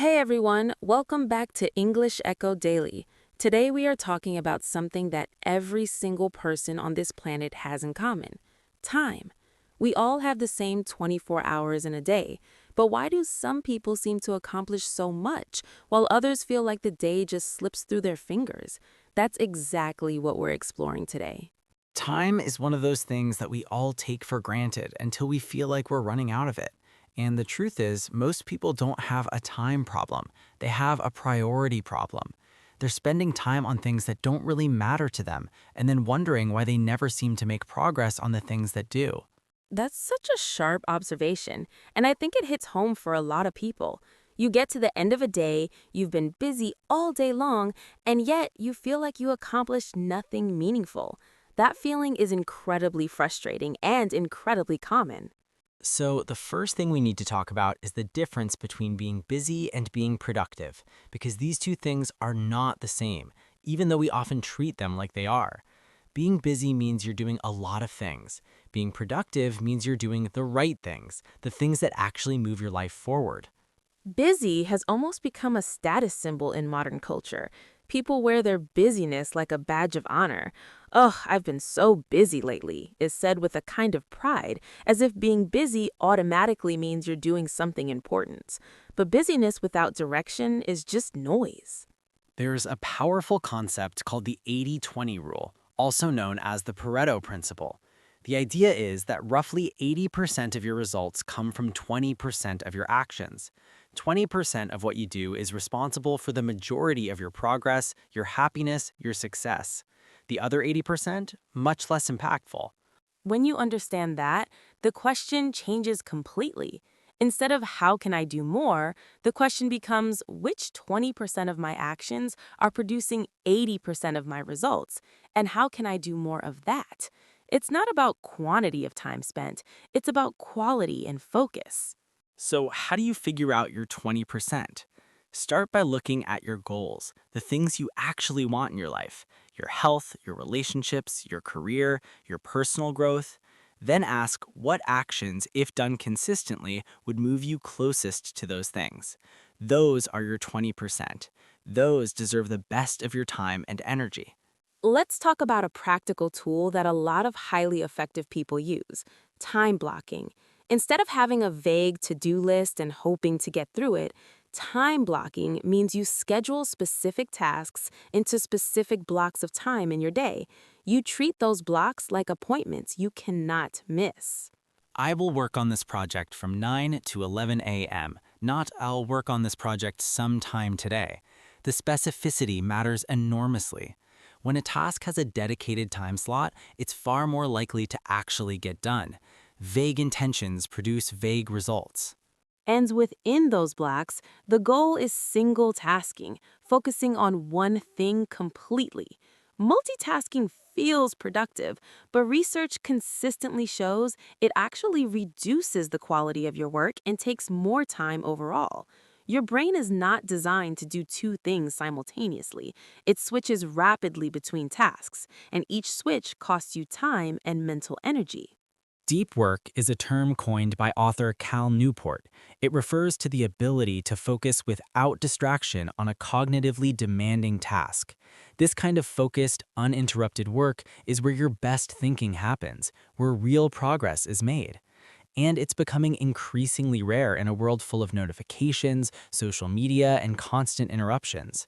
Hey everyone, welcome back to English Echo Daily. Today we are talking about something that every single person on this planet has in common: time. We all have the same 24 hours in a day, but why do some people seem to accomplish so much while others feel like the day just slips through their fingers? That's exactly what we're exploring today. Time is one of those things that we all take for granted until we feel like we're running out of it. And the truth is, most people don't have a time problem. They have a priority problem. They're spending time on things that don't really matter to them and then wondering why they never seem to make progress on the things that do. That's such a sharp observation, and I think it hits home for a lot of people. You get to the end of a day, you've been busy all day long, and yet you feel like you accomplished nothing meaningful. That feeling is incredibly frustrating and incredibly common. So, the first thing we need to talk about is the difference between being busy and being productive, because these two things are not the same, even though we often treat them like they are. Being busy means you're doing a lot of things. Being productive means you're doing the right things, the things that actually move your life forward. Busy has almost become a status symbol in modern culture. People wear their busyness like a badge of honor. "Oh, I've been so busy lately," is said with a kind of pride, as if being busy automatically means you're doing something important. But busyness without direction is just noise. There's a powerful concept called the 80-20 rule, also known as the Pareto principle. The idea is that roughly 80% of your results come from 20% of your actions. 20% of what you do is responsible for the majority of your progress, your happiness, your success. The other 80%, much less impactful. When you understand that, the question changes completely. Instead of how can I do more, the question becomes which 20% of my actions are producing 80% of my results, and how can I do more of that? It's not about quantity of time spent, it's about quality and focus. So, how do you figure out your 20%? Start by looking at your goals, the things you actually want in your life: your health, your relationships, your career, your personal growth. Then ask what actions, if done consistently, would move you closest to those things. Those are your 20%. Those deserve the best of your time and energy. Let's talk about a practical tool that a lot of highly effective people use: time blocking. Instead of having a vague to do list and hoping to get through it, time blocking means you schedule specific tasks into specific blocks of time in your day. You treat those blocks like appointments you cannot miss. I will work on this project from 9 to 11 a.m., not I'll work on this project sometime today. The specificity matters enormously. When a task has a dedicated time slot, it's far more likely to actually get done. Vague intentions produce vague results. And within those blocks, the goal is single tasking, focusing on one thing completely. Multitasking feels productive, but research consistently shows it actually reduces the quality of your work and takes more time overall. Your brain is not designed to do two things simultaneously. It switches rapidly between tasks, and each switch costs you time and mental energy. Deep work is a term coined by author Cal Newport. It refers to the ability to focus without distraction on a cognitively demanding task. This kind of focused, uninterrupted work is where your best thinking happens, where real progress is made. And it's becoming increasingly rare in a world full of notifications, social media, and constant interruptions.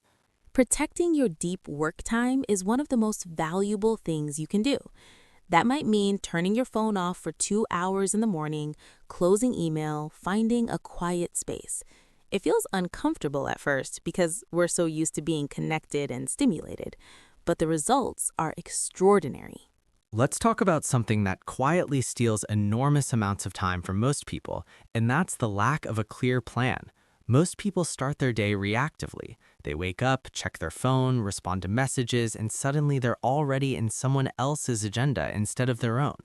Protecting your deep work time is one of the most valuable things you can do. That might mean turning your phone off for 2 hours in the morning, closing email, finding a quiet space. It feels uncomfortable at first because we're so used to being connected and stimulated, but the results are extraordinary. Let's talk about something that quietly steals enormous amounts of time from most people, and that's the lack of a clear plan. Most people start their day reactively. They wake up, check their phone, respond to messages, and suddenly they're already in someone else's agenda instead of their own.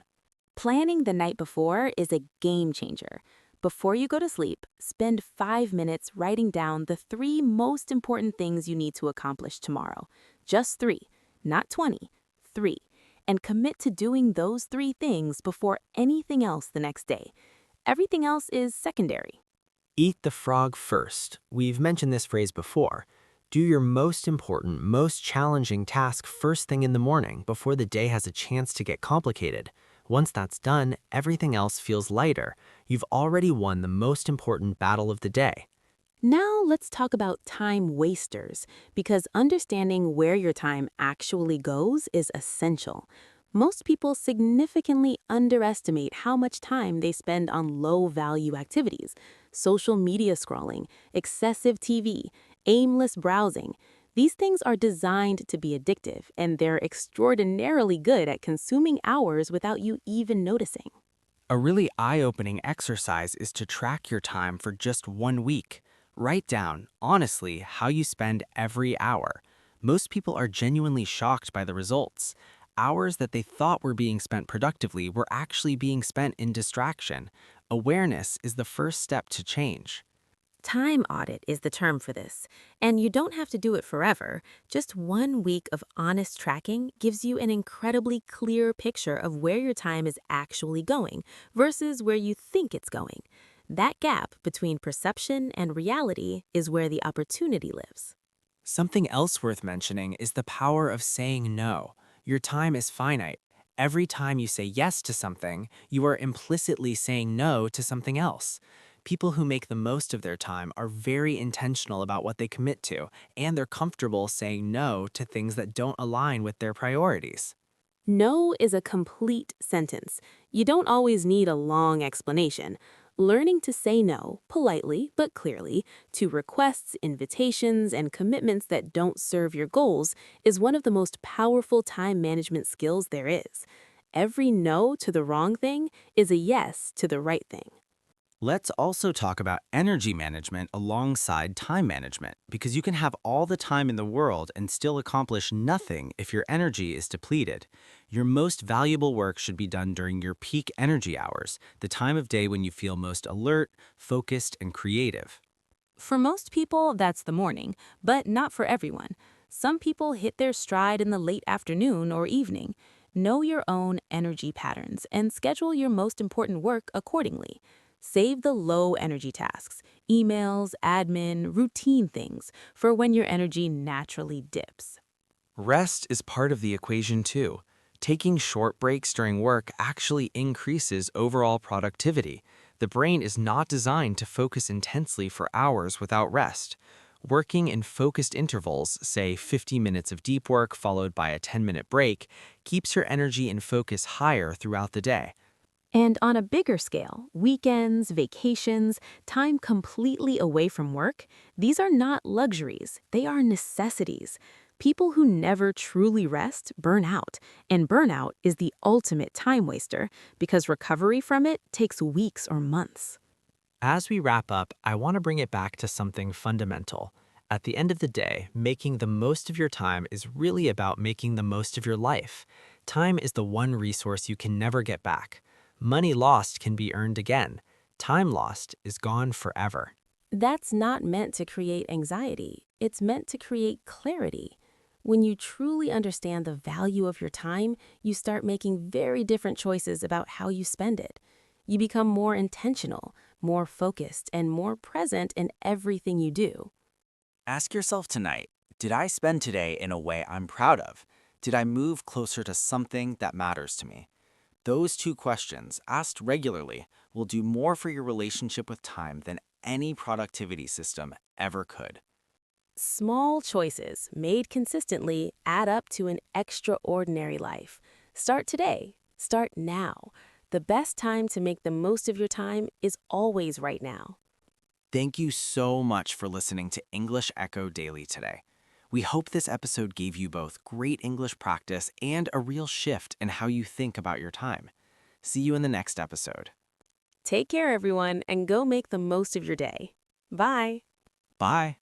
Planning the night before is a game changer. Before you go to sleep, spend 5 minutes writing down the three most important things you need to accomplish tomorrow. Just three, not 20, three. And commit to doing those three things before anything else the next day. Everything else is secondary. Eat the frog first. We've mentioned this phrase before. Do your most important, most challenging task first thing in the morning before the day has a chance to get complicated. Once that's done, everything else feels lighter. You've already won the most important battle of the day. Now let's talk about time wasters, because understanding where your time actually goes is essential. Most people significantly underestimate how much time they spend on low-value activities, social media scrolling, excessive TV, aimless browsing. These things are designed to be addictive, and they're extraordinarily good at consuming hours without you even noticing. A really eye-opening exercise is to track your time for just 1 week. Write down, honestly, how you spend every hour. Most people are genuinely shocked by the results. Hours that they thought were being spent productively were actually being spent in distraction. Awareness is the first step to change. Time audit is the term for this, and you don't have to do it forever. Just 1 week of honest tracking gives you an incredibly clear picture of where your time is actually going versus where you think it's going. That gap between perception and reality is where the opportunity lives. Something else worth mentioning is the power of saying no. Your time is finite. Every time you say yes to something, you are implicitly saying no to something else. People who make the most of their time are very intentional about what they commit to, and they're comfortable saying no to things that don't align with their priorities. No is a complete sentence. You don't always need a long explanation. Learning to say no, politely but clearly, to requests, invitations, and commitments that don't serve your goals is one of the most powerful time management skills there is. Every no to the wrong thing is a yes to the right thing. Let's also talk about energy management alongside time management, because you can have all the time in the world and still accomplish nothing if your energy is depleted. Your most valuable work should be done during your peak energy hours, the time of day when you feel most alert, focused, and creative. For most people, that's the morning, but not for everyone. Some people hit their stride in the late afternoon or evening. Know your own energy patterns and schedule your most important work accordingly. Save the low energy tasks, emails, admin, routine things, for when your energy naturally dips. Rest is part of the equation too. Taking short breaks during work actually increases overall productivity. The brain is not designed to focus intensely for hours without rest. Working in focused intervals, say 50 minutes of deep work followed by a 10-minute break, keeps your energy and focus higher throughout the day. And on a bigger scale, weekends, vacations, time completely away from work, these are not luxuries, they are necessities. People who never truly rest burn out, and burnout is the ultimate time waster because recovery from it takes weeks or months. As we wrap up, I want to bring it back to something fundamental. At the end of the day, making the most of your time is really about making the most of your life. Time is the one resource you can never get back. Money lost can be earned again. Time lost is gone forever. That's not meant to create anxiety. It's meant to create clarity. When you truly understand the value of your time, you start making very different choices about how you spend it. You become more intentional, more focused, and more present in everything you do. Ask yourself tonight, did I spend today in a way I'm proud of? Did I move closer to something that matters to me? Those two questions, asked regularly, will do more for your relationship with time than any productivity system ever could. Small choices made consistently add up to an extraordinary life. Start today. Start now. The best time to make the most of your time is always right now. Thank you so much for listening to English Echo Daily today. We hope this episode gave you both great English practice and a real shift in how you think about your time. See you in the next episode. Take care, everyone, and go make the most of your day. Bye. Bye.